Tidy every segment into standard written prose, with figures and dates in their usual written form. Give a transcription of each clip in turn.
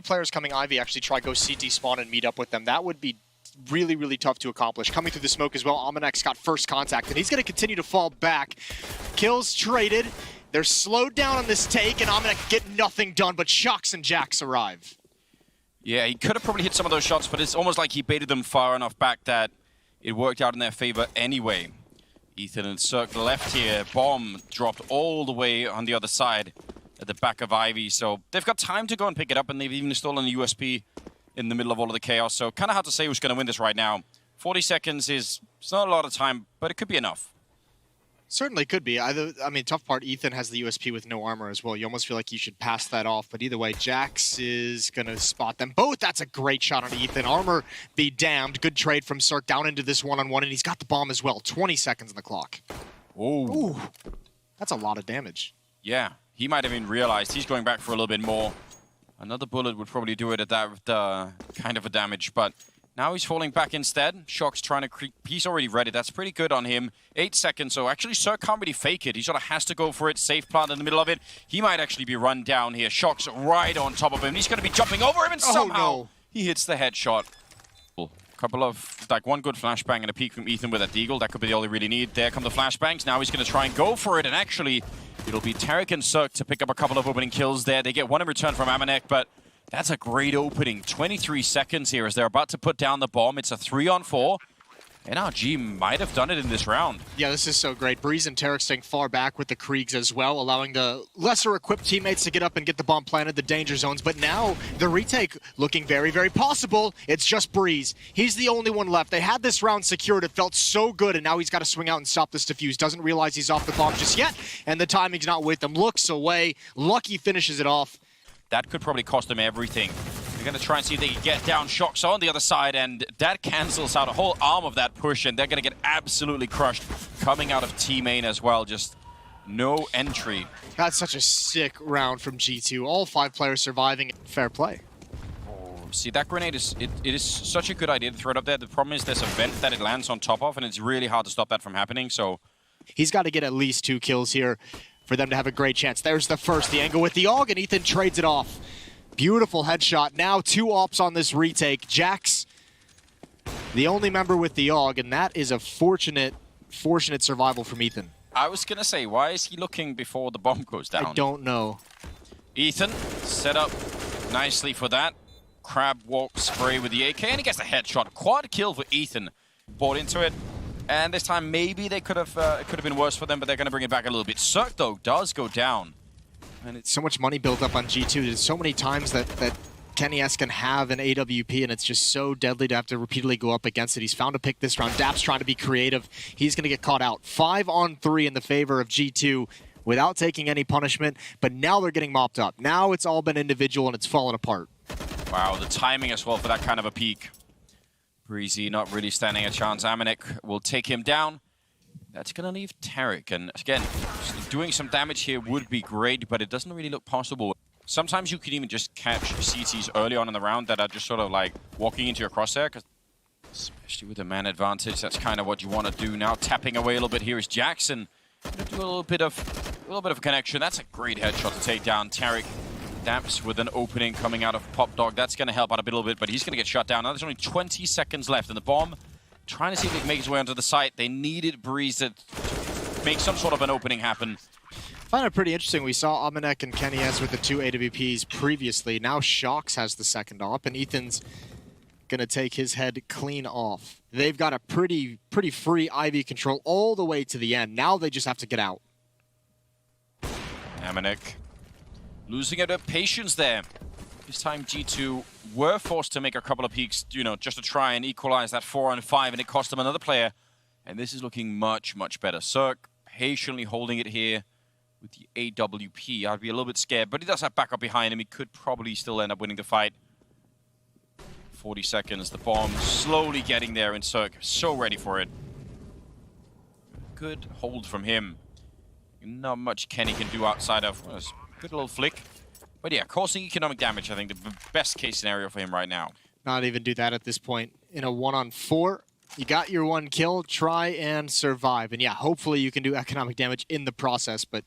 players coming Ivy actually try go CT spawn and meet up with them. That would be really, really tough to accomplish. Coming through the smoke as well, Almanac's got first contact, and he's going to continue to fall back. Kills traded. They're slowed down on this take, and Almanac get nothing done, but Shocks and Jax arrive. Yeah, he could have probably hit some of those shots, but it's almost like he baited them far enough back that it worked out in their favor anyway. Ethan and Cirque left here. Bomb dropped all the way on the other side at the back of Ivy, so they've got time to go and pick it up, and they've even stolen a USP in the middle of all of the chaos, so kind of hard to say who's going to win this right now. 40 seconds it's not a lot of time, but it could be enough. Certainly could be. I mean, tough part, Ethan has the USP with no armor as well. You almost feel like you should pass that off, but either way, Jax is going to spot them both. That's a great shot on Ethan. Armor be damned. Good trade from Cirque down into this one-on-one, and he's got the bomb as well. 20 seconds on the clock. Ooh. That's a lot of damage. Yeah, he might have even realized he's going back for a little bit more. Another bullet would probably do it at that kind of a damage, but now he's falling back instead. Shock's trying to creep. He's already ready. That's pretty good on him. 8 seconds, so actually Cirque can't really fake it. He sort of has to go for it. Safe plant in the middle of it. He might actually be run down here. Shock's right on top of him. He's going to be jumping over him, and somehow he hits the headshot. Couple of, like, one good flashbang and a peek from Ethan with that deagle. That could be all they really need. There come the flashbangs. Now he's going to try and go for it, and actually it'll be Tarek and Cirque to pick up a couple of opening kills there. They get one in return from Amanek, but that's a great opening. 23 seconds here as they're about to put down the bomb. It's a 3-on-4. NRG might have done it in this round. Yeah, this is so great. Breeze and Tarek staying far back with the Kriegs as well, allowing the lesser-equipped teammates to get up and get the bomb planted, the danger zones. But now, the retake looking very, very possible. It's just Breeze. He's the only one left. They had this round secured. It felt so good, and now he's got to swing out and stop this defuse. Doesn't realize he's off the bomb just yet, and the timing's not with him. Looks away. Lucky finishes it off. That could probably cost them everything. They're going to try and see if they can get down. Shocks on the other side, and that cancels out a whole arm of that push, and they're going to get absolutely crushed coming out of T-Main as well. Just no entry. That's such a sick round from G2. All 5 players surviving. Fair play. See, that grenade is it is such a good idea to throw it up there. The problem is there's a vent that it lands on top of, and it's really hard to stop that from happening. So he's got to get at least 2 kills here for them to have a great chance. There's the first, the angle with the AUG, and Ethan trades it off. Beautiful headshot. Now 2 ops on this retake. Jax, the only member with the AUG, and that is a fortunate survival from Ethan. I was going to say, why is he looking before the bomb goes down? I don't know. Ethan set up nicely for that. Crab walk spray with the AK, and he gets a headshot. Quad kill for Ethan. Bought into it. And this time, maybe they could have it could have been worse for them, but they're going to bring it back a little bit. Cirque, though, does go down. And it's so much money built up on G2. There's so many times that Kenny S can have an AWP, and it's just so deadly to have to repeatedly go up against it. He's found a pick this round. Dap's trying to be creative. He's going to get caught out. 5-on-3 in the favor of G2 without taking any punishment, but now they're getting mopped up. Now it's all been individual, and it's fallen apart. Wow, the timing as well for that kind of a peak. Breezy not really standing a chance. Amanek will take him down. That's going to leave Tarek, and again, doing some damage here would be great, but it doesn't really look possible. Sometimes you can even just catch CTs early on in the round that are just sort of like walking into your crosshair, because especially with the man advantage, that's kind of what you want to do now. Tapping away a little bit here is Jackson. Gonna do a little bit of a connection. That's a great headshot to take down Tarek. Daps with an opening coming out of Pop Dog. That's going to help out a little bit, but he's going to get shut down. Now there's only 20 seconds left, and the bomb trying to see if he can make his way onto the site. They needed Breeze to make some sort of an opening happen. I find it pretty interesting. We saw Amanek and Kenny S with the 2 AWPs previously. Now Shocks has the second op, and Ethan's going to take his head clean off. They've got a pretty free Ivy control all the way to the end. Now they just have to get out. Amanek losing a bit of patience there. This time G2 were forced to make a couple of peaks, you know, just to try and equalize that 4-on-5, and it cost them another player. And this is looking much, much better. Cirque patiently holding it here with the AWP. I'd be a little bit scared, but he does have backup behind him. He could probably still end up winning the fight. 40 seconds, the bomb slowly getting there, and Cirque so ready for it. Good hold from him. Not much Kenny can do outside of, well, good little flick. But yeah, causing economic damage, I think the best case scenario for him right now. Not even do that at this point. In a 1-on-4, You got your 1 kill, try and survive. And yeah, hopefully you can do economic damage in the process, but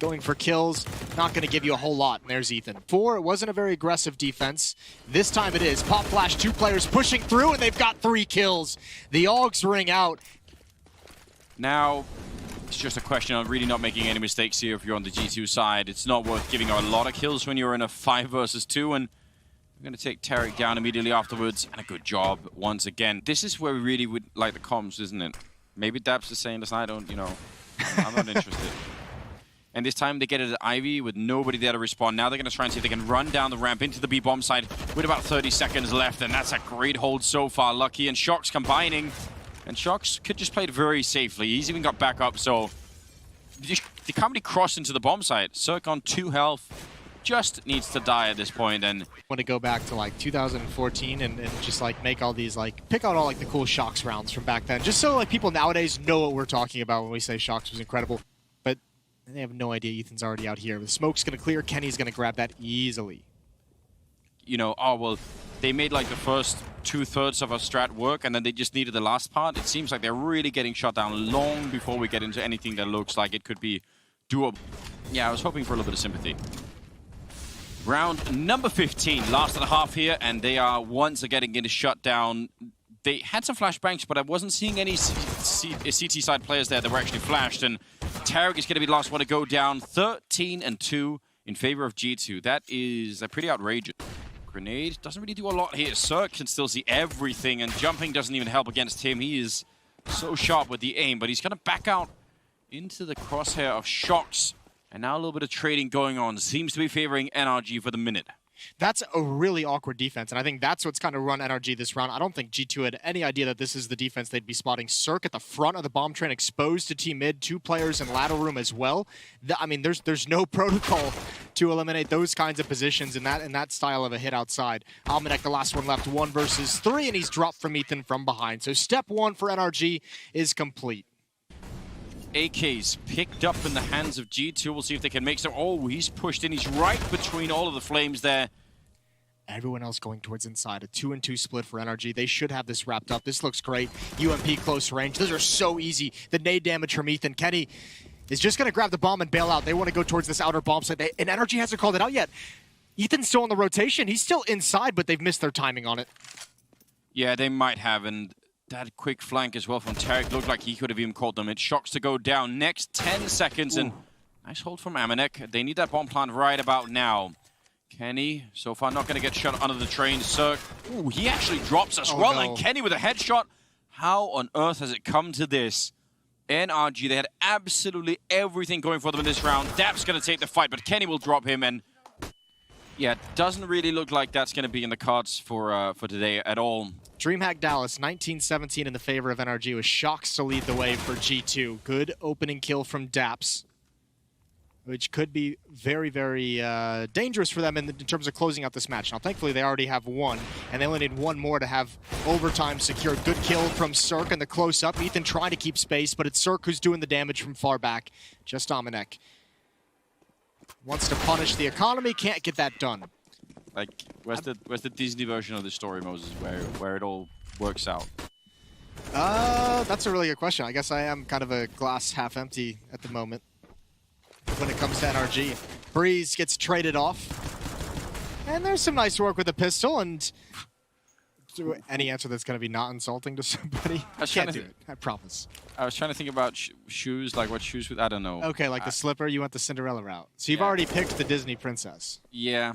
going for kills, not going to give you a whole lot. And there's Ethan. 4, it wasn't a very aggressive defense. This time it is. Pop Flash, 2 players pushing through, and they've got 3 kills. The Augs ring out. Now, it's just a question of really not making any mistakes here if you're on the G2 side. It's not worth giving a lot of kills when you're in a 5 versus 2, and we're going to take Tarek down immediately afterwards, and a good job once again. This is where we really would like the comms, isn't it? Maybe Daps is saying this, I don't, you know, I'm not interested. And this time they get it at Ivy with nobody there to respond. Now they're going to try and see if they can run down the ramp into the B-bomb side with about 30 seconds left, and that's a great hold so far. Lucky and Shox combining, and Shox could just play it very safely. He's even got backup, so they can't really cross into the bomb site. Circ on 2 health. Just needs to die at this point, and Want to go back to like 2014 and just like make all these like pick out all like the cool Shox rounds from back then, just so like people nowadays know what we're talking about when we say Shox was incredible. But they have no idea Ethan's already out here. The smoke's gonna clear. Kenny's gonna grab that easily. you know, oh well, they made like the first 2/3 of our strat work, and then they just needed the last part. It seems like they're really getting shut down long before we get into anything that looks like it could be doable. Yeah, I was hoping for a little bit of sympathy. Round number 15, last of the half here, and they are once again getting shut down. They had some flashbangs, but I wasn't seeing any CT side players there that were actually flashed, and Tarek is going to be the last one to go down. 13-2 in favor of G2. That is pretty outrageous. Grenade doesn't really do a lot here. Cirque can still see everything, and jumping doesn't even help against him. He is so sharp with the aim, but he's going to back out into the crosshair of Shox. And now a little bit of trading going on. Seems to be favoring NRG for the minute. That's a really awkward defense, and I think that's what's kind of run NRG this round. I don't think G2 had any idea that this is the defense they'd be spotting. Cirque at the front of the bomb train, exposed to team mid, 2 players in ladder room as well. I mean, there's no protocol to eliminate those kinds of positions in that style of a hit outside. Almanek, the last one left, 1 versus 3, and he's dropped from Ethan from behind. So step 1 for NRG is complete. AK's picked up in the hands of G2. We'll see if they can make some. Oh, he's pushed in. He's right between all of the flames there. Everyone else going towards inside. A 2-2 split for NRG. They should have this wrapped up. This looks great. UMP close range. Those are so easy. The nade damage from Ethan. Kenny is just going to grab the bomb and bail out. They want to go towards this outer bomb site. And NRG hasn't called it out yet. Ethan's still on the rotation. He's still inside, but they've missed their timing on it. Yeah, they might have. And that quick flank as well from Tarek looked like he could have even caught them. It Shocks to go down next 10 seconds. Ooh. And nice hold from Amanek. They need that bomb plant right about now. Kenny, so far not going to get shot under the train. Cirque, ooh, he actually drops as well. No. And Kenny with a headshot. How on earth has it come to this? NRG, they had absolutely everything going for them in this round. Dap's going to take the fight, but Kenny will drop him. And yeah, doesn't really look like that's going to be in the cards for today at all. DreamHack Dallas, 19-17 in the favor of NRG, with Shox to lead the way for G2. Good opening kill from Daps, which could be very, very dangerous for them in terms of closing out this match. Now, thankfully, they already have 1, and they only need 1 more to have overtime secured. Good kill from Cirque in the close-up. Ethan trying to keep space, but it's Cirque who's doing the damage from far back. Just Amanek. Wants to punish the economy, can't get that done. Like, where's the Disney version of the story, Moses, where it all works out? That's a really good question. I guess I am kind of a glass half empty at the moment when it comes to NRG. Breeze gets traded off, and there's some nice work with the pistol, and any answer that's going to be not insulting to somebody, I can't do it, I promise. I was trying to think about shoes, like what shoes with, I don't know. Okay, like the slipper, you went the Cinderella route. So you've already picked the Disney princess. Yeah.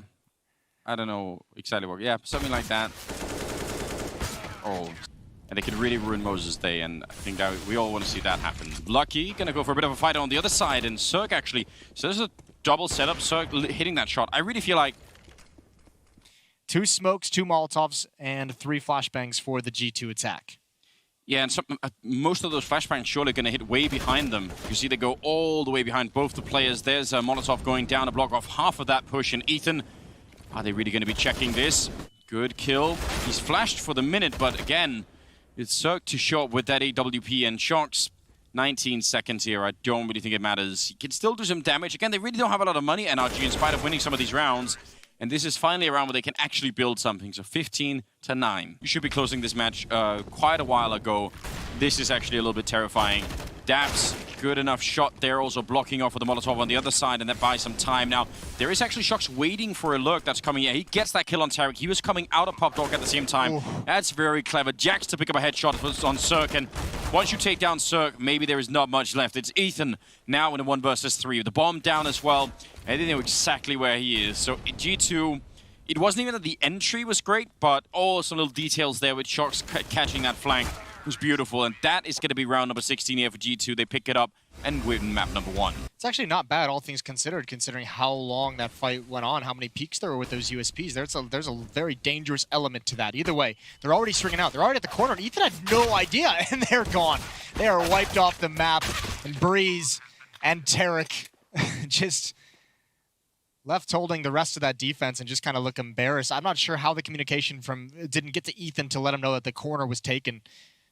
I don't know exactly what. Yeah, something like that. Oh, and they could really ruin Moses' day, and I think that we all want to see that happen. Lucky gonna go for a bit of a fight on the other side, and Cirque actually. So there's a double setup. Cirque hitting that shot. I really feel like 2 smokes, 2 Molotovs, and 3 flashbangs for the G2 attack. Yeah, and most of those flashbangs surely going to hit way behind them. You see they go all the way behind both the players. There's a Molotov going down to block off half of that push, and Ethan. Are they really going to be checking this? Good kill. He's flashed for the minute, but again, it's Cirque to show up with that AWP, and Shox, 19 seconds here. I don't really think it matters. He can still do some damage. Again, they really don't have a lot of money, NRG, in spite of winning some of these rounds. And this is finally a round where they can actually build something. So 15-9. You should be closing this match quite a while ago. This is actually a little bit terrifying. Daps, good enough shot there, also blocking off with the Molotov on the other side, and that buys some time. Now, there is actually Shox waiting for a lurk that's coming. Yeah, he gets that kill on Tarek. He was coming out of Pop Dog at the same time. Ooh. That's very clever. Jax to pick up a headshot on Cirque, and once you take down Cirque, maybe there is not much left. It's Ethan now in a 1 versus 3. The bomb down as well, and they know exactly where he is. So G2, it wasn't even that the entry was great, but some little details there with Shox catching that flank was beautiful, and that is going to be round number 16 here for G2. They pick it up and win map number 1. It's actually not bad, all things considered, considering how long that fight went on, how many peaks there were with those USPs. There's a very dangerous element to that. Either way, they're already stringing out. They're already at the corner, and Ethan had no idea, and they're gone. They are wiped off the map, and Breeze and Tarek just left holding the rest of that defense and just kind of look embarrassed. I'm not sure how the communication didn't get to Ethan to let him know that the corner was taken.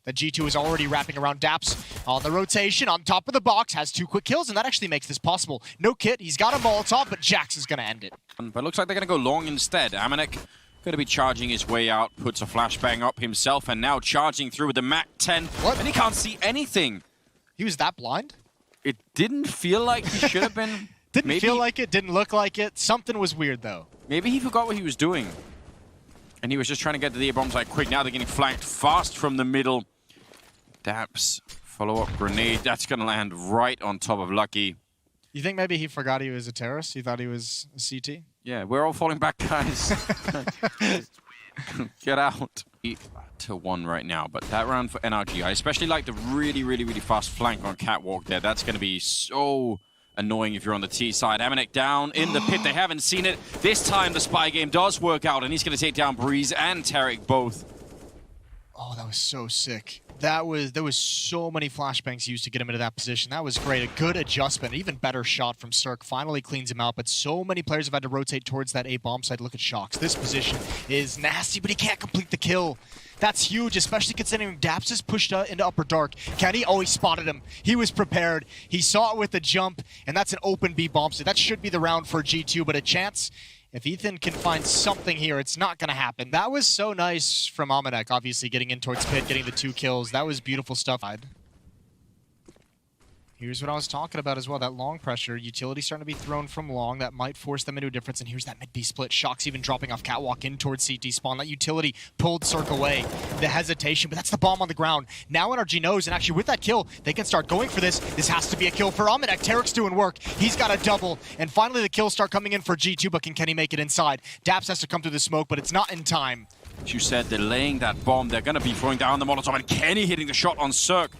That G2 is already wrapping around Daps on the rotation, on top of the box, has 2 quick kills, and that actually makes this possible. No kit, he's got a Molotov, but Jax is going to end it. But it looks like they're going to go long instead. Amanek going to be charging his way out, puts a flashbang up himself, and now charging through with the MAC-10. What? And he can't see anything. He was that blind? It didn't feel like he should have been. Didn't feel like it, didn't look like it. Something was weird, though. Maybe he forgot what he was doing. And he was just trying to get to the A-bomb site quick. Now they're getting flanked fast from the middle. Daps, follow-up grenade. That's going to land right on top of Lucky. You think maybe he forgot he was a terrorist? He thought he was a CT? Yeah, we're all falling back, guys. Get out. 8-1 right now, but that round for NRG, I especially like the really fast flank on Catwalk there. That's going to be so annoying if you're on the T side. Amanek down in the pit. They haven't seen it. This time the spy game does work out, and he's going to take down Breeze and Tarek both. Oh, that was so sick. There was so many flashbangs used to get him into that position. That was great. A good adjustment. An even better shot from Cirque. Finally cleans him out, but so many players have had to rotate towards that A-bomb site. Look at Shox. This position is nasty, but he can't complete the kill. That's huge, especially considering Daps is pushed into Upper Dark. Kenny, he spotted him. He was prepared. He saw it with the jump, and that's an open B-bomb site. That should be the round for G2, but a chance. If Ethan can find something here, it's not going to happen. That was so nice from Amanek, obviously, getting in towards pit, getting the 2 kills. That was beautiful stuff. Here's what I was talking about as well, that long pressure. Utility starting to be thrown from long. That might force them into a difference. And here's that mid-B split. Shox even dropping off Catwalk in towards CT spawn. That utility pulled Cirque away. The hesitation, but that's the bomb on the ground. Now NRG knows, and actually with that kill, they can start going for this. This has to be a kill for Amanek. Tarek's doing work. He's got a double. And finally the kills start coming in for G2, but can Kenny make it inside? Daps has to come through the smoke, but it's not in time. As you said, they're laying that bomb. They're going to be throwing down the Molotov, and Kenny hitting the shot on Cirque.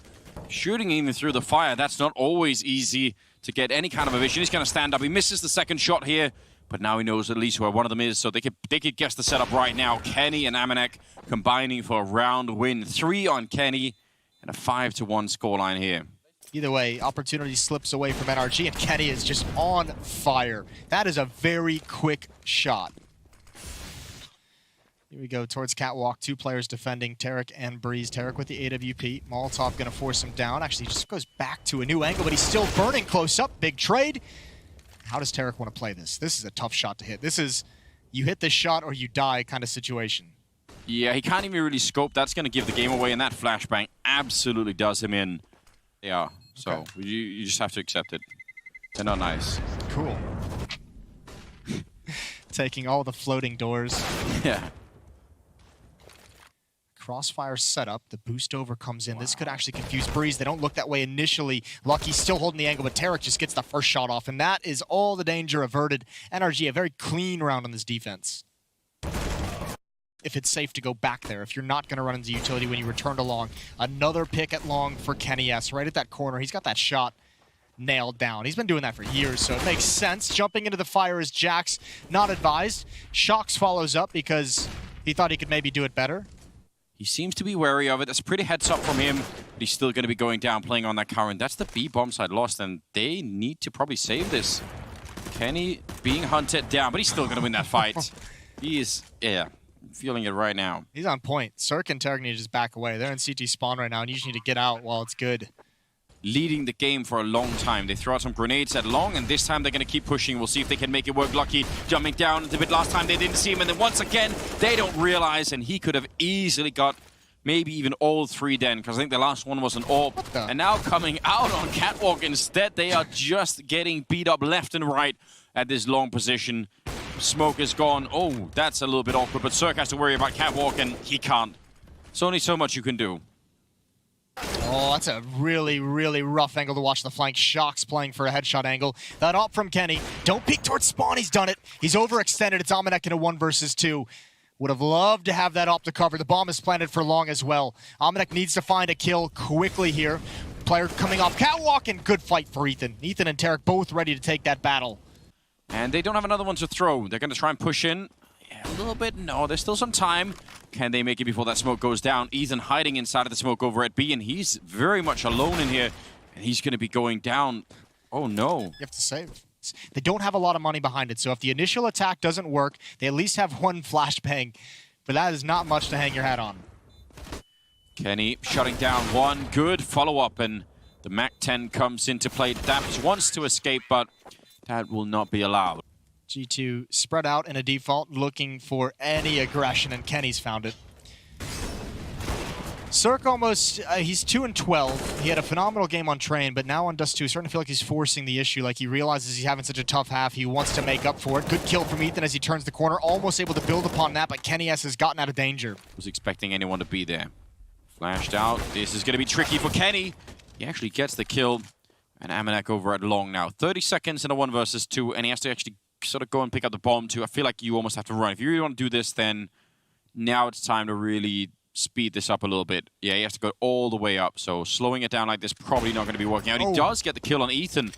Shooting even through the fire, that's not always easy to get any kind of a vision. He's going to stand up. He misses the second shot here, but now he knows at least where one of them is, so they could guess the setup right now. Kenny and Amanek combining for a round win. 3 on Kenny, and a 5-1 scoreline here. Either way, opportunity slips away from NRG, and Kenny is just on fire. That is a very quick shot. Here we go towards Catwalk. 2 players defending, Tarek and Breeze. Tarek with the AWP. Molotov going to force him down. Actually, he just goes back to a new angle, but he's still burning close up. Big trade. How does Tarek want to play this? This is a tough shot to hit. This is, you hit this shot or you die kind of situation. Yeah, he can't even really scope. That's going to give the game away, and that flashbang absolutely does him in. Yeah, so okay. You just have to accept it. They're not nice. Cool. Taking all the floating doors. Yeah. Crossfire setup, the boost over comes in. Wow. This could actually confuse Breeze. They don't look that way initially. Lucky's still holding the angle, but Tarek just gets the first shot off, and that is all the danger averted. NRG, a very clean round on this defense. If it's safe to go back there, if you're not going to run into utility when you return to long. Another pick at long for Kenny S. Right at that corner. He's got that shot nailed down. He's been doing that for years, so it makes sense. Jumping into the fire is Jax. Not advised. Shox follows up because he thought he could maybe do it better. He seems to be wary of it. That's a pretty heads up from him, but he's still going to be going down, playing on that current. That's the B-bomb side lost, and they need to probably save this. Kenny being hunted down, but he's still going to win that fight. He is, yeah, feeling it right now. He's on point. Cirque and Tarek need to just back away. They're in CT spawn right now, and you just need to get out while it's good. leading the game for a long time. They throw out some grenades at long, and this time they're going to keep pushing. We'll see if they can make it work. Lucky jumping down a bit. Last time they didn't see him, and then once again, they don't realize, and he could have easily got maybe even all 3 den, because I think the last one was an AWP. And now coming out on Catwalk instead, they are just getting beat up left and right at this long position. Smoke is gone. Oh, that's a little bit awkward, but Cirque has to worry about Catwalk, and he can't. There's only so much you can do. Oh, that's a really, really rough angle to watch the flank. Shox playing for a headshot angle. That op from Kenny. Don't peek towards spawn. He's done it. He's overextended. It's Amanek in a 1 versus 2. Would have loved to have that op to cover. The bomb is planted for long as well. Amanek needs to find a kill quickly here. Player coming off Catwalk, and good fight for Ethan. Ethan and Tarek both ready to take that battle. And they don't have another one to throw. They're going to try and push in. Yeah, a little bit. No, there's still some time. Can they make it before that smoke goes down? Ethan hiding inside of the smoke over at B, and he's very much alone in here. And he's going to be going down. Oh, no. You have to save. They don't have a lot of money behind it, so if the initial attack doesn't work, they at least have 1 flashbang. But that is not much to hang your hat on. Kenny shutting down 1. Good follow-up, and the MAC-10 comes into play. Daps wants to escape, but that will not be allowed. G2 spread out in a default, looking for any aggression, and Kenny's found it. Cirque almost, he's 2-12. He had a phenomenal game on Train, but now on Dust 2, starting to feel like he's forcing the issue. Like he realizes he's having such a tough half. He wants to make up for it. Good kill from Ethan as he turns the corner. Almost able to build upon that, but Kenny S has gotten out of danger. Was expecting anyone to be there. Flashed out. This is going to be tricky for Kenny. He actually gets the kill. And Amanek over at long now. 30 seconds in a 1 versus 2, and he has to actually sort of go and pick up the bomb too. I feel like you almost have to run. If you really want to do this, then now it's time to really speed this up a little bit. Yeah, he has to go all the way up, so slowing it down like this probably not going to be working out. He does get the kill on Ethan.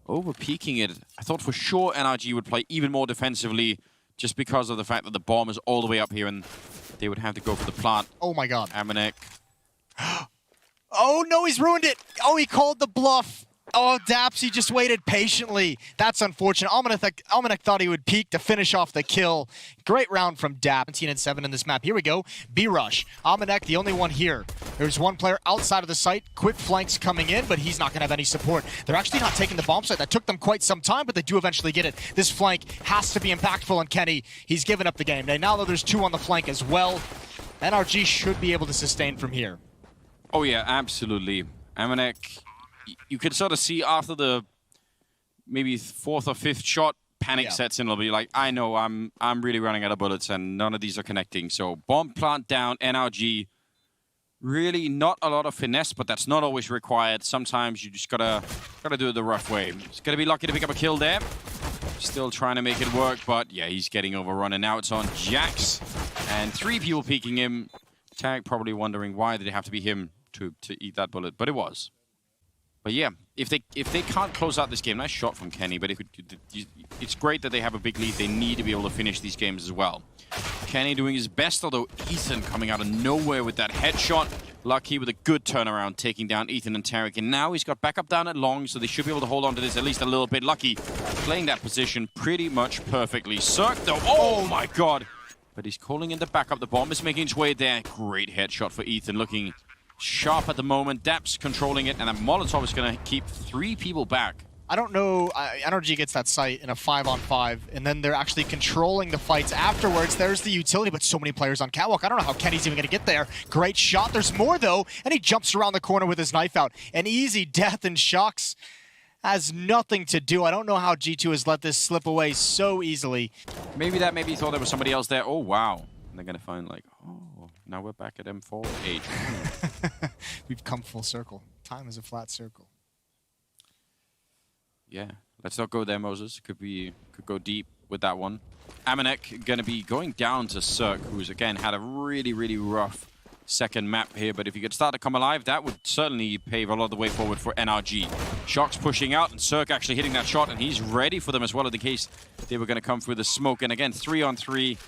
Over-peaking it. I thought for sure NRG would play even more defensively just because of the fact that the bomb is all the way up here and they would have to go for the plant. Oh my god. Amanek. Oh no, he's ruined it! Oh, he called the bluff! Oh, Daps, he just waited patiently. That's unfortunate. Amanek thought he would peek to finish off the kill. Great round from Daps. 17-7 in this map. Here we go. B-Rush. Amanek, the only one here. There's one player outside of the site. Quick flanks coming in, but he's not going to have any support. They're actually not taking the bomb site. That took them quite some time, but they do eventually get it. This flank has to be impactful on Kenny. He's given up the game. Now that there's 2 on the flank as well, NRG should be able to sustain from here. Oh yeah, absolutely. Amanek, you could sort of see after the maybe 4th or 5th shot, panic sets in. It'll be like, I know I'm really running out of bullets and none of these are connecting. So bomb plant down, NRG. Really not a lot of finesse, but that's not always required. Sometimes you just gotta do it the rough way. He's gonna be lucky to pick up a kill there. Still trying to make it work, but yeah, he's getting overrun. And now it's on Jax. And 3 people peeking him. Tag probably wondering why did it have to be him to eat that bullet, but it was. But yeah, if they can't close out this game, nice shot from Kenny, but it's great that they have a big lead. They need to be able to finish these games as well. Kenny doing his best, although Ethan coming out of nowhere with that headshot. Lucky with a good turnaround, taking down Ethan and Tarek. And now he's got backup down at long, so they should be able to hold on to this at least a little bit. Lucky playing that position pretty much perfectly. Cirque though, oh my god! But he's calling in the backup. The bomb is making its way there. Great headshot for Ethan, looking sharp at the moment. Daps controlling it, and that Molotov is going to keep 3 people back. I don't know, NRG gets that site in a 5-on-5, and then they're actually controlling the fights afterwards. There's the utility, but so many players on Catwalk. I don't know how Kenny's even going to get there. Great shot. There's more, though, and he jumps around the corner with his knife out. An easy death, and Shox has nothing to do. I don't know how G2 has let this slip away so easily. Maybe he thought there was somebody else there. Oh, wow. And they're going to find, like, oh, now we're back at M4H. We've come full circle. Time is a flat circle. Yeah, let's not go there, Moses. Could go deep with that one. Amanek going to be going down to Cirque, who's again had a really, really rough second map here. But if he could start to come alive, that would certainly pave a lot of the way forward for NRG. Shox pushing out, and Cirque actually hitting that shot, and he's ready for them as well in the case they were going to come through the smoke. And again, 3-on-3.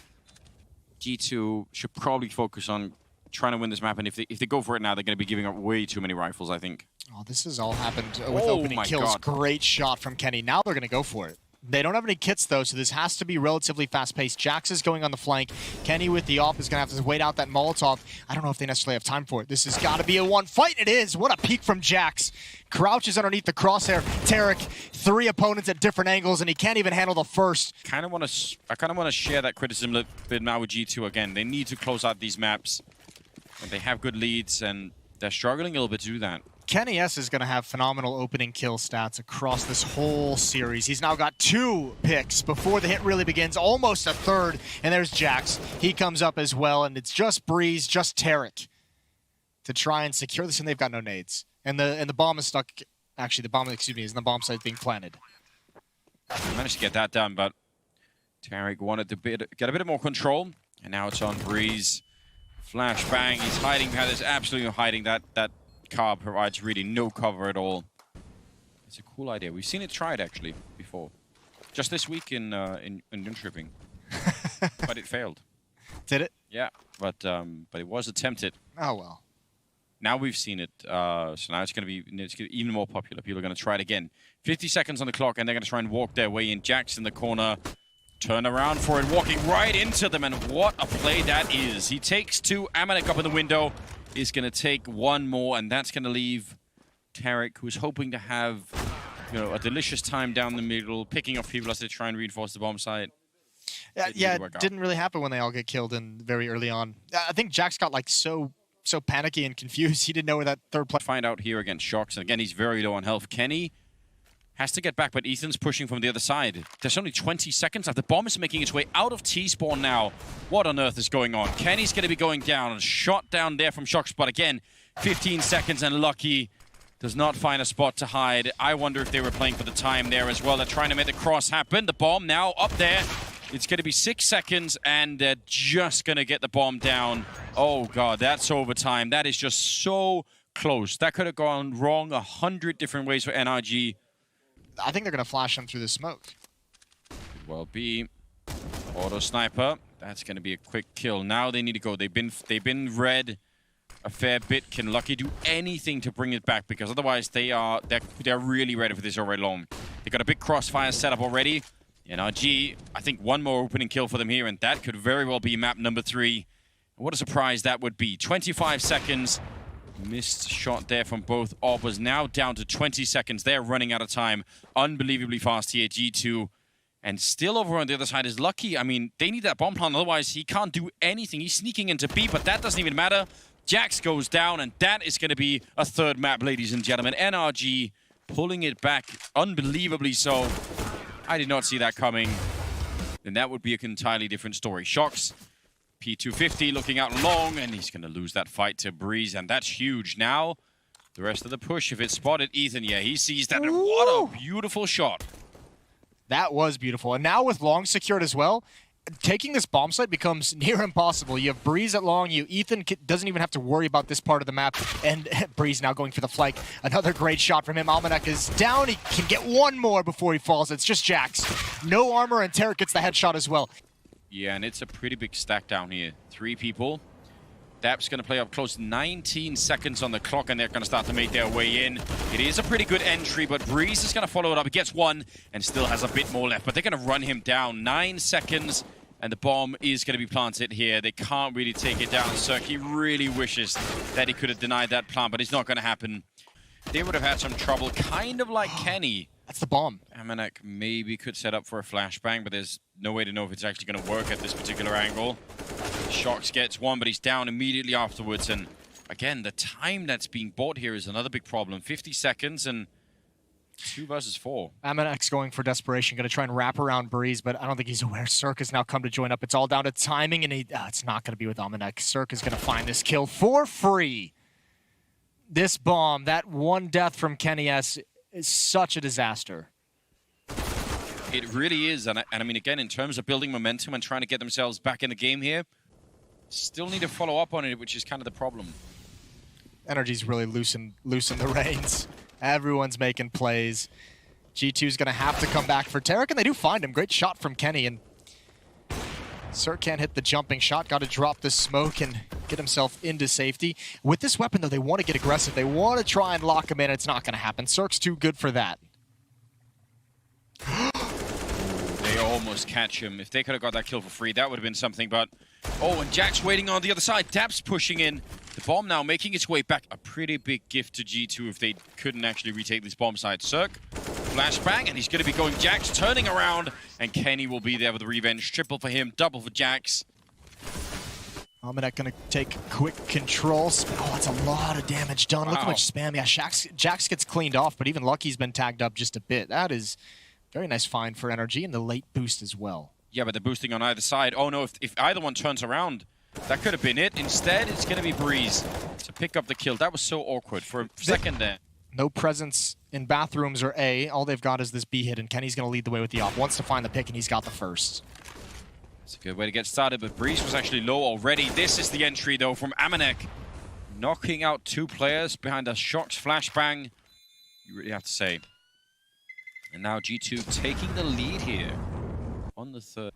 G2 should probably focus on trying to win this map, and if they go for it now, they're going to be giving up way too many rifles, I think. Oh, this has all happened with opening kills. God. Great shot from Kenny. Now they're going to go for it. They don't have any kits, though, so this has to be relatively fast-paced. Jax is going on the flank. Kenny with the AWP is going to have to wait out that Molotov. I don't know if they necessarily have time for it. This has got to be a one fight. It is. What a peek from Jax. Crouches underneath the crosshair. Tarek, 3 opponents at different angles, and he can't even handle the first. I kind of want to share that criticism a bit now with G2 again. They need to close out these maps. And they have good leads, and they're struggling a little bit to do that. Kenny S is going to have phenomenal opening kill stats across this whole series. He's now got 2 picks before the hit really begins, almost a third. And there's Jax. He comes up as well, and it's just Breeze, just Tarek to try and secure this, and they've got no nades. And the bomb is stuck. Actually, the bomb, excuse me, is in the bomb site being planted. They managed to get that done, but Tarek wanted to get a bit more control, and now it's on Breeze. Flashbang. He's hiding behind this, absolutely hiding that car provides really no cover at all. It's a cool idea. We've seen it tried actually before, just this week in tripping, but it failed. Did it? Yeah, but it was attempted. Oh well. Now we've seen it, so now it's going to be even more popular. People are going to try it again. 50 seconds on the clock, and they're going to try and walk their way in. Jax in the corner. Turn around for it, walking right into them, and what a play that is. He takes 2, Amanek up in the window. Is going to take 1 more, and that's going to leave Tarek, who's hoping to have, a delicious time down the middle, picking off people as they try and reinforce the bomb site. Yeah, it didn't really happen when they all get killed in very early on. I think Jax got like so panicky and confused. He didn't know where that third play. Find out here against Shox, and again, he's very low on health. Kenny has to get back, but Ethan's pushing from the other side. There's only 20 seconds left. The bomb is making its way out of T-spawn now. What on earth is going on? Kenny's going to be going down. Shot down there from Shox, but again, 15 seconds, and Lucky does not find a spot to hide. I wonder if they were playing for the time there as well. They're trying to make the cross happen. The bomb now up there. It's going to be 6 seconds, and they're just going to get the bomb down. Oh, God, that's overtime. That is just so close. That could have gone wrong 100 different ways for NRG. I think they're going to flash them through the smoke. Could well be. Auto sniper. That's going to be a quick kill. Now they need to go. They've been red a fair bit. Can Lucky do anything to bring it back? Because otherwise they're really ready for this already long. They got a big crossfire set up already. NRG, I think 1 more opening kill for them here, and that could very well be map number 3. What a surprise that would be. 25 seconds. Missed shot there from both Obbers. Now down to 20 seconds. They're running out of time. Unbelievably fast here, G2. And still over on the other side is Lucky. I mean, they need that bomb plant. Otherwise, he can't do anything. He's sneaking into B, but that doesn't even matter. Jax goes down, and that is going to be a 3rd map, ladies and gentlemen. NRG pulling it back unbelievably so. I did not see that coming. Then that would be an entirely different story. Shox. P250 looking out long, and he's going to lose that fight to Breeze, and that's huge. Now, the rest of the push, if it's spotted, Ethan, yeah, he sees that, and what a beautiful shot. That was beautiful, and now with long secured as well, taking this bomb site becomes near impossible. You have Breeze at long, Ethan doesn't even have to worry about this part of the map, and Breeze now going for the flank. Another great shot from him. Almanac is down, he can get 1 more before he falls. It's just Jax. No armor, and Tarek gets the headshot as well. Yeah, and it's a pretty big stack down here. 3 people. Dap's going to play up close. 19 seconds on the clock, and they're going to start to make their way in. It is a pretty good entry, but Breeze is going to follow it up. He gets 1 and still has a bit more left, but they're going to run him down. 9 seconds, and the bomb is going to be planted here. They can't really take it down. Cirque, he really wishes that he could have denied that plant, but it's not going to happen. They would have had some trouble, kind of like Kenny. That's the bomb. Amanek maybe could set up for a flashbang, but there's no way to know if it's actually going to work at this particular angle. Shox gets 1, but he's down immediately afterwards. And again, the time that's being bought here is another big problem. 50 seconds and 2 versus 4. Amanek's going for desperation, going to try and wrap around Breeze, but I don't think he's aware. Cirque has now come to join up. It's all down to timing, and it's not going to be with Amanek. Cirque is going to find this kill for free. This bomb, that 1 death from Kenny S, is such a disaster. It really is, and I mean, again, in terms of building momentum and trying to get themselves back in the game here, still need to follow up on it, which is kind of the problem. NRG's really loosen the reins. Everyone's making plays. G2's going to have to come back for Tarek, and they do find him. Great shot from Kenny, and Cirque can't hit the jumping shot. Got to drop this smoke and get himself into safety. With this weapon, though, they want to get aggressive. They want to try and lock him in. It's not going to happen. Cirque's too good for that. almost catch him. If they could have got that kill for free, that would have been something, but... Oh, and Jack's waiting on the other side. Daps pushing in. The bomb now making its way back. A pretty big gift to G2 if they couldn't actually retake this bomb site. Cirque, flashbang, and he's going to be going Jax, turning around, and Kenny will be there with the revenge. Triple for him, double for Jax. Almanac gonna take quick control. Oh, that's a lot of damage done. Wow. Look how much spam. Yeah, Jax gets cleaned off, but even Lucky's been tagged up just a bit. That is very nice find for NRG, and the late boost as well. Yeah, but they're boosting on either side. Oh no, if either one turns around, that could have been it. Instead, it's gonna be Breeze to pick up the kill. That was so awkward for a second there. No presence in bathrooms or A. All they've got is this B hit, and Kenny's gonna lead the way with the op. Wants to find the pick, and he's got the first. It's a good way to get started, but Breeze was actually low already. This is the entry, though, from Amanek. Knocking out 2 players behind a Shock's flashbang. You really have to say. And now G2 taking the lead here on the third.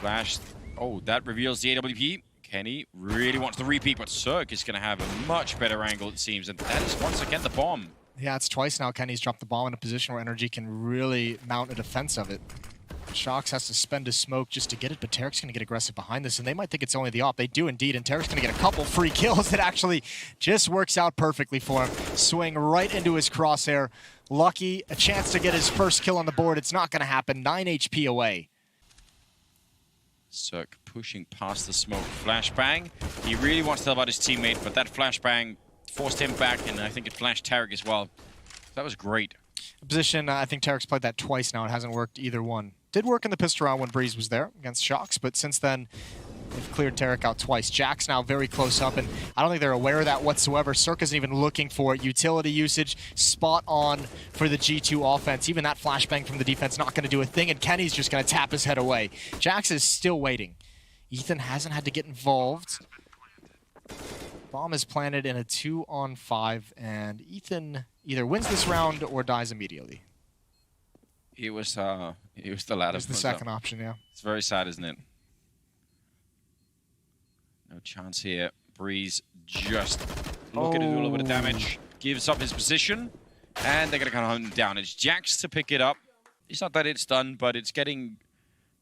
Flash. Oh, that reveals the AWP. Kenny really wants the repeat, but Cirque is going to have a much better angle, it seems. And that is once again the bomb. Yeah, it's twice now Kenny's dropped the bomb in a position where NRG can really mount a defense of it. Shox has to spend his smoke just to get it, but Tarek's going to get aggressive behind this, and they might think it's only the op. They do indeed, and Tarek's going to get a couple free kills that actually just works out perfectly for him. Swing right into his crosshair. Lucky, a chance to get his first kill on the board. It's not going to happen. 9 HP away. Cirque pushing past the smoke. Flashbang. He really wants to tell about his teammate, but that flashbang forced him back, and I think it flashed Tarek as well. That was great. Position, I think Tarek's played that twice now. It hasn't worked either one. Did work in the pistol round when Breeze was there against Shox, but since then, they've cleared Tarek out twice. Jack's now very close up, and I don't think they're aware of that whatsoever. Cirque isn't even looking for it. Utility usage, spot on for the G2 offense. Even that flashbang from the defense not going to do a thing, and Kenny's just going to tap his head away. Jax is still waiting. Ethan hasn't had to get involved. Bomb is planted in a 2-on-5, and Ethan either wins this round or dies immediately. It was the latter. It was the second option, yeah. It's very sad, isn't it? No chance here. Breeze just looking to do a little bit of damage. Gives up his position, and they're going to kind of hunt him down. It's Jax to pick it up. It's not that it's done, but it's getting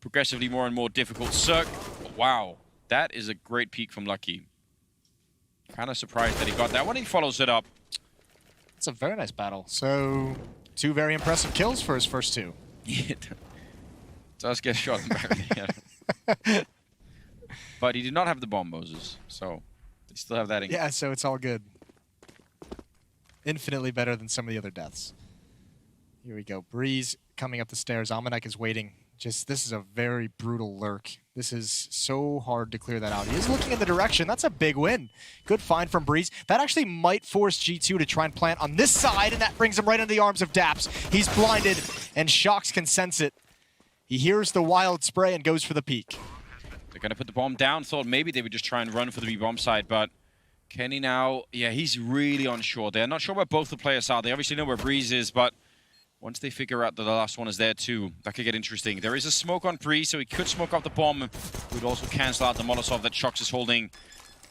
progressively more and more difficult. Cirque, wow. That is a great peek from Lucky. Kind of surprised that he got that one. He follows it up. It's a very nice battle. So, 2 very impressive kills for his first 2. It does get shot in the back of the head. But he did not have the bomb, Moses. So, they still have that in. Yeah, so it's all good. Infinitely better than some of the other deaths. Here we go. Breeze coming up the stairs. Almanac is waiting. This is a very brutal lurk. This is so hard to clear that out. He is looking in the direction. That's a big win. Good find from Breeze. That actually might force G2 to try and plant on this side, and that brings him right into the arms of Daps. He's blinded, and Shox can sense it. He hears the wild spray and goes for the peek. They're going to put the bomb down. Thought maybe they would just try and run for the B-bomb side, but Kenny now, yeah, he's really unsure. They're not sure where both the players are. They obviously know where Breeze is, but once they figure out that the last one is there too, that could get interesting. There is a smoke on Breeze, so he could smoke up the bomb. It would also cancel out the Molotov that Shox is holding.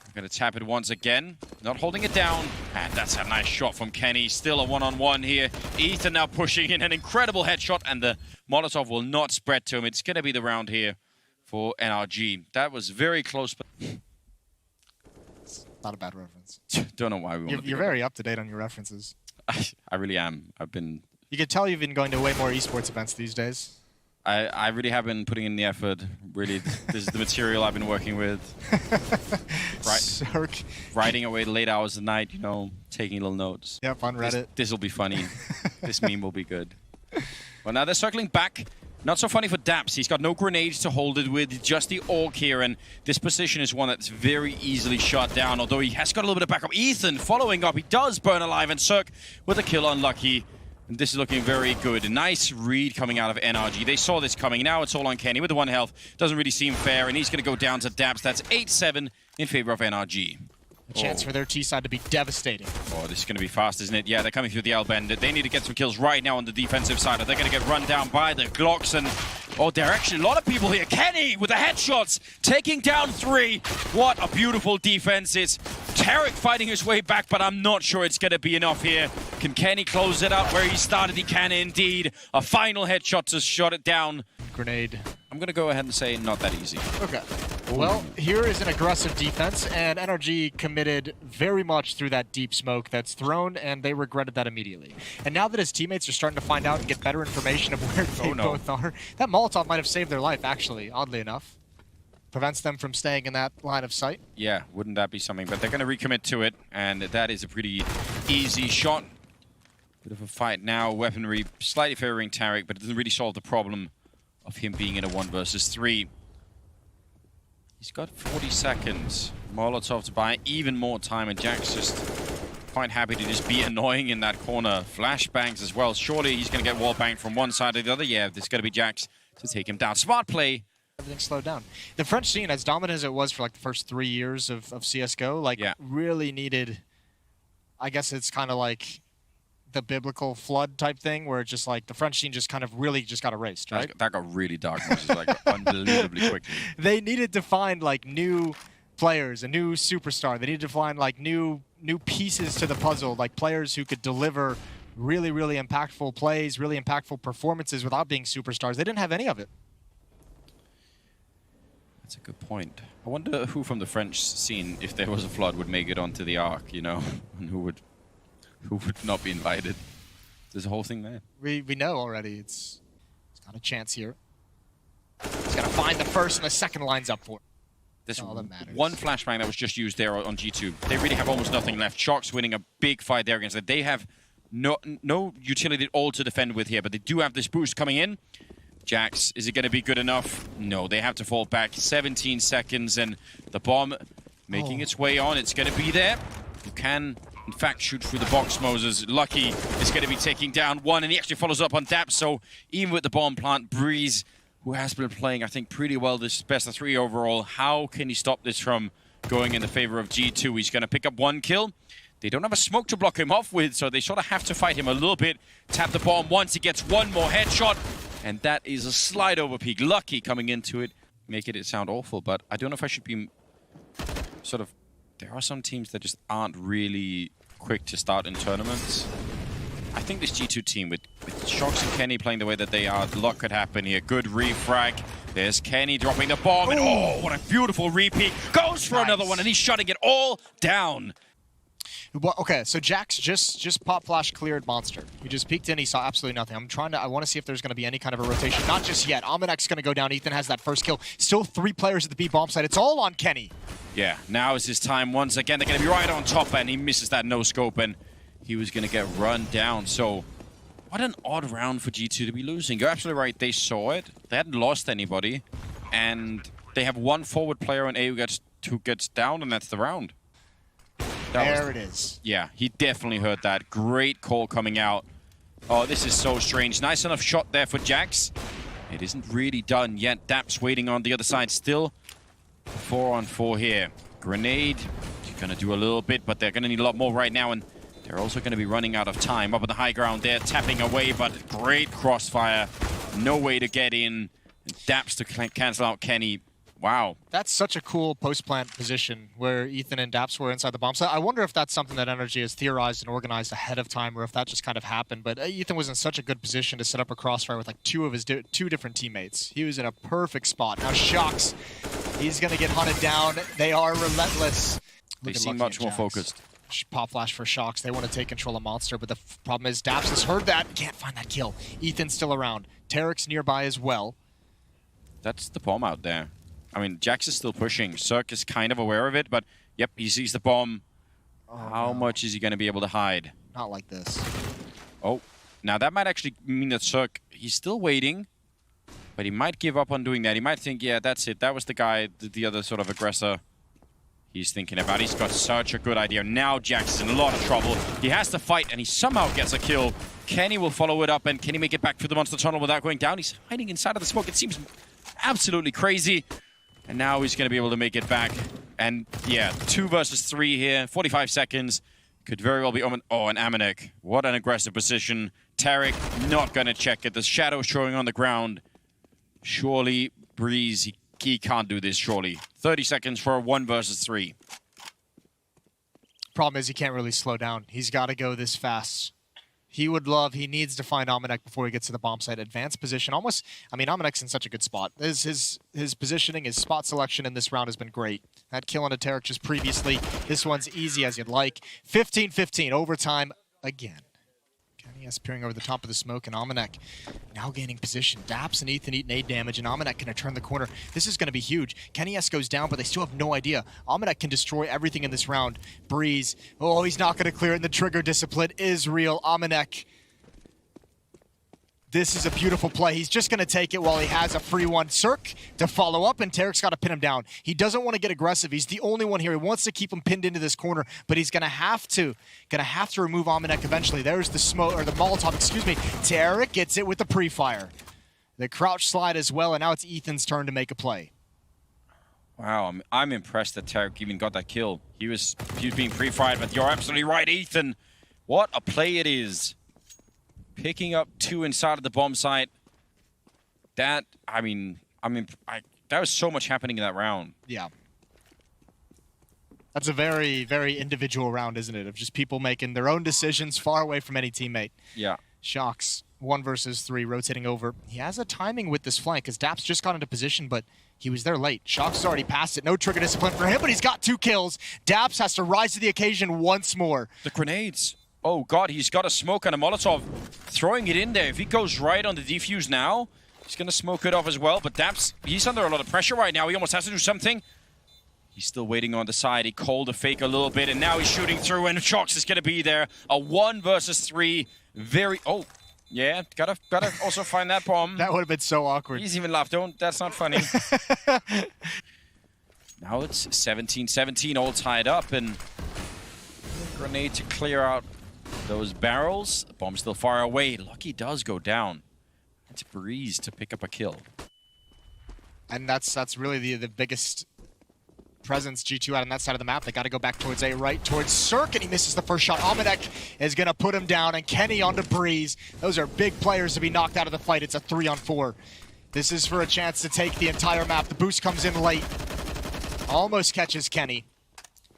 I'm going to tap it once again. Not holding it down. And that's a nice shot from Kenny. Still a one-on-one here. Ethan now pushing in an incredible headshot, and the Molotov will not spread to him. It's going to be the round here for NRG. That was very close, but it's not a bad reference. Don't know why we want to. You're very up-to-date on your references. I really am. You can tell you've been going to way more esports events these days. I really have been putting in the effort. Really, this is the material I've been working with. Writing away the late hours of the night, you know, taking little notes. Yep, on Reddit. This will be funny. This meme will be good. Well, now they're circling back. Not so funny for Daps. He's got no grenades to hold it with, just the AUG here, and this position is one that's very easily shot down, although he has got a little bit of backup. Ethan following up. He does burn alive, and Cirque with a kill unlucky. And this is looking very good. A nice read coming out of NRG. They saw this coming. Now it's all on Kenny with the 1 health. Doesn't really seem fair, and he's going to go down to Daps. That's 8-7 in favor of NRG. A chance for their T-side to be devastating. Oh, this is going to be fast, isn't it? Yeah, they're coming through the L-bend. They need to get some kills right now on the defensive side, or they're going to get run down by the Glocks. And, oh, there are actually a lot of people here. Kenny with the headshots, taking down 3. What a beautiful defense. It's Tarek fighting his way back, but I'm not sure it's going to be enough here. Can Kenny close it up where he started? He can indeed. A final headshot to shut it down. grenade. I'm going to go ahead and say not that easy. Okay. Well, here is an aggressive defense, and NRG committed very much through that deep smoke that's thrown, and they regretted that immediately. And now that his teammates are starting to find out and get better information of where they both are, that Molotov might have saved their life, actually, oddly enough. Prevents them from staying in that line of sight. Yeah, wouldn't that be something? But they're going to recommit to it, and that is a pretty easy shot. Bit of a fight now. Weaponry slightly favoring Tarek, but it doesn't really solve the problem of him being in a 1 versus 3. He's got 40 seconds. Molotov to buy even more time, and Jack's just quite happy to just be annoying in that corner. Flashbangs as well. Surely he's going to get wall banged from one side to the other. Yeah, there's going to be Jax to take him down. Smart play. Everything slowed down. The French scene, as dominant as it was for like the first 3 years of CSGO, like really needed, I guess it's kind of like the biblical flood type thing where it's just like the French scene just kind of really just got erased, right? That got really dark, like unbelievably quickly. They needed to find like new players, a new superstar. They needed to find like new pieces to the puzzle, like players who could deliver really, really impactful plays, really impactful performances without being superstars. They didn't have any of it. That's a good point. I wonder who from the French scene, if there was a flood, would make it onto the Ark, you know, and who would not be invited. There's a whole thing there. We know already. It's got a chance here. He's got to find the first and the second lines up for it. There's one flashbang that was just used there on G2. They really have almost nothing left. Shock's winning a big fight there against it. They have no utility at all to defend with here, but they do have this boost coming in. Jax, is it going to be good enough? No, they have to fall back. 17 seconds, and the bomb making its way on. It's going to be there. You can, in fact, shoot through the box, Moses. Lucky is going to be taking down one, and he actually follows up on Dap. So even with the bomb plant, Breeze, who has been playing, I think, pretty well this best of 3 overall, how can he stop this from going in the favor of G2? He's going to pick up 1 kill. They don't have a smoke to block him off with, so they sort of have to fight him a little bit. Tap the bomb once, he gets 1 more headshot. And that is a slide over peak. Lucky coming into it. Making it sound awful, but I don't know if I should be sort of... There are some teams that just aren't really quick to start in tournaments. I think this G2 team, with Shox and Kenny playing the way that they are, a lot could happen here. Good refrag. There's Kenny dropping the bomb. And oh, what a beautiful repeat. Goes for another one, and he's shutting it all down. Well, okay, so Jax just pop flash cleared Monster. He just peeked in, he saw absolutely nothing. I want to see if there's going to be any kind of a rotation. Not just yet. Amanek's going to go down. Ethan has that first kill. Still 3 players at the B bomb site. It's all on Kenny. Yeah, now is his time once again. They're going to be right on top, and he misses that no-scope, and he was going to get run down. So, what an odd round for G2 to be losing. You're absolutely right. They saw it. They hadn't lost anybody, and they have 1 forward player on A who gets down, and that's the round. There it is. Yeah, he definitely heard that. Great call coming out. Oh, this is so strange. Nice enough shot there for Jax. It isn't really done yet. Dap's waiting on the other side still. 4-on-4 here. Grenade. Gonna do a little bit, but they're gonna need a lot more right now, and they're also gonna be running out of time. Up on the high ground there, tapping away, but great crossfire. No way to get in. And Daps to cancel out Kenny. Wow. That's such a cool post-plant position where Ethan and Daps were inside the bomb site. I wonder if that's something that NRG has theorized and organized ahead of time, or if that just kind of happened. But Ethan was in such a good position to set up a crossfire with like 2 of his 2 different teammates. He was in a perfect spot. Now Shox, he's going to get hunted down. They are relentless. They seem much more focused. Pop flash for Shox. They want to take control of Monster, but the problem is Daps has heard that. Can't find that kill. Ethan's still around. Tarek's nearby as well. That's the bomb out there. I mean, Jax is still pushing. Cirque is kind of aware of it, but yep, he sees the bomb. Oh, how much is he going to be able to hide? Not like this. Oh, now that might actually mean that Cirque, he's still waiting, but he might give up on doing that. He might think, yeah, that's it. That was the guy, the other sort of aggressor he's thinking about. He's got such a good idea. Now Jax is in a lot of trouble. He has to fight, and he somehow gets a kill. Kenny will follow it up, and can he make it back through the monster tunnel without going down? He's hiding inside of the smoke. It seems absolutely crazy. And now he's going to be able to make it back. And yeah, 2 versus 3 here. 45 seconds. Could very well be Omen. Oh, and Amanek. What an aggressive position. Tarek not going to check it. The shadow showing on the ground. Surely, Breeze, he can't do this, surely. 30 seconds for a 1 versus 3. Problem is he can't really slow down. He's got to go this fast. He needs to find Amanek before he gets to the bomb site. Advanced position, almost, I mean, Amanek's in such a good spot. His positioning, his spot selection in this round has been great. That kill on a Tarek just previously. This one's easy as you'd like. 15-15, overtime again. Kenny's peering over the top of the smoke, and Amanek now gaining position. Daps and Ethan eating 8 damage, and Amanek can turn the corner. This is going to be huge. Kenny S goes down, but they still have no idea. Amanek can destroy everything in this round. Breeze, oh, he's not going to clear it, and the trigger discipline is real. Amanek, this is a beautiful play. He's just going to take it while he has a free one. Cirque to follow up, and Tarek's got to pin him down. He doesn't want to get aggressive. He's the only one here. He wants to keep him pinned into this corner, but he's going to have to remove Amanek eventually. There's the smoke, or the Molotov, excuse me. Tarek gets it with the pre-fire. The crouch slide as well, and now it's Ethan's turn to make a play. Wow, I'm impressed that Tarek even got that kill. He was being pre-fired, but you're absolutely right, Ethan. What a play it is. Picking up 2 inside of the bomb site. That, that was so much happening in that round. Yeah. That's a very, very individual round, isn't it? Of just people making their own decisions far away from any teammate. Yeah. Shocks, 1 versus 3, rotating over. He has a timing with this flank, because Daps just got into position, but he was there late. Shocks has already passed it. No trigger discipline for him, but he's got 2 kills. Daps has to rise to the occasion once more. The grenades. Oh god, he's got a smoke and a Molotov, throwing it in there. If he goes right on the defuse now, he's going to smoke it off as well. But Daps, he's under a lot of pressure right now. He almost has to do something. He's still waiting on the side. He called a fake a little bit, and now he's shooting through, and Shocks is going to be there. A 1 versus 3. Very... Oh, yeah, gotta also find that bomb. That would have been so awkward. He's even laughed. That's not funny. Now it's 17-17, all tied up, and grenade to clear out those barrels. The bomb's still far away. Lucky does go down. It's Breeze to pick up a kill. And that's really the biggest presence G2 out on that side of the map. They got to go back towards A, right towards Cirque, and he misses the first shot. Amanek is going to put him down, and Kenny onto Breeze. Those are big players to be knocked out of the fight. It's a 3-on-4. This is for a chance to take the entire map. The boost comes in late. Almost catches Kenny.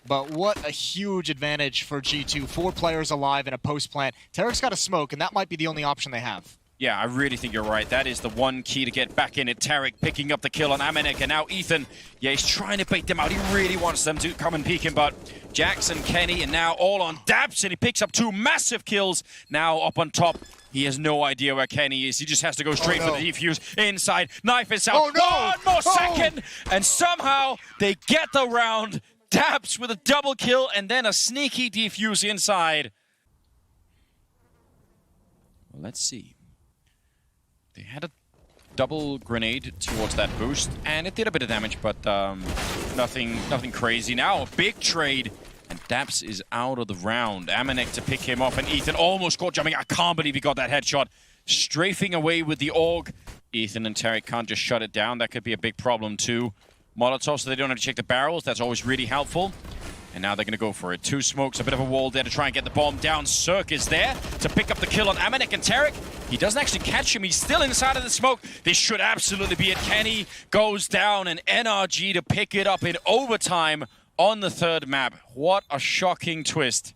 But what a huge advantage for G2. 4 players alive in a post plant. Tarek's got a smoke, and that might be the only option they have. Yeah, I really think you're right. That is the one key to get back in it. Tarek picking up the kill on Amanek, and now Ethan. Yeah, he's trying to bait them out. He really wants them to come and peek him, but Jackson, Kenny, and now all on Daps, and he picks up 2 massive kills. Now up on top, he has no idea where Kenny is. He just has to go straight for the defuse. Inside, knife is out. Oh, no! 1 more second, and somehow they get the round. Daps with a double kill, and then a sneaky defuse inside. Well, let's see. They had a double grenade towards that boost, and it did a bit of damage, but nothing crazy. Now a big trade, and Daps is out of the round. Amanek to pick him off, and Ethan almost caught jumping. I can't believe he got that headshot. Strafing away with the AUG. Ethan and Tarek can't just shut it down. That could be a big problem too. Molotov, so they don't have to check the barrels. That's always really helpful. And now they're going to go for it. 2 smokes, a bit of a wall there to try and get the bomb down. Cirque is there to pick up the kill on Amanek and Tarek. He doesn't actually catch him. He's still inside of the smoke. This should absolutely be it. Kenny goes down, and NRG to pick it up in overtime on the 3rd map. What a shocking twist.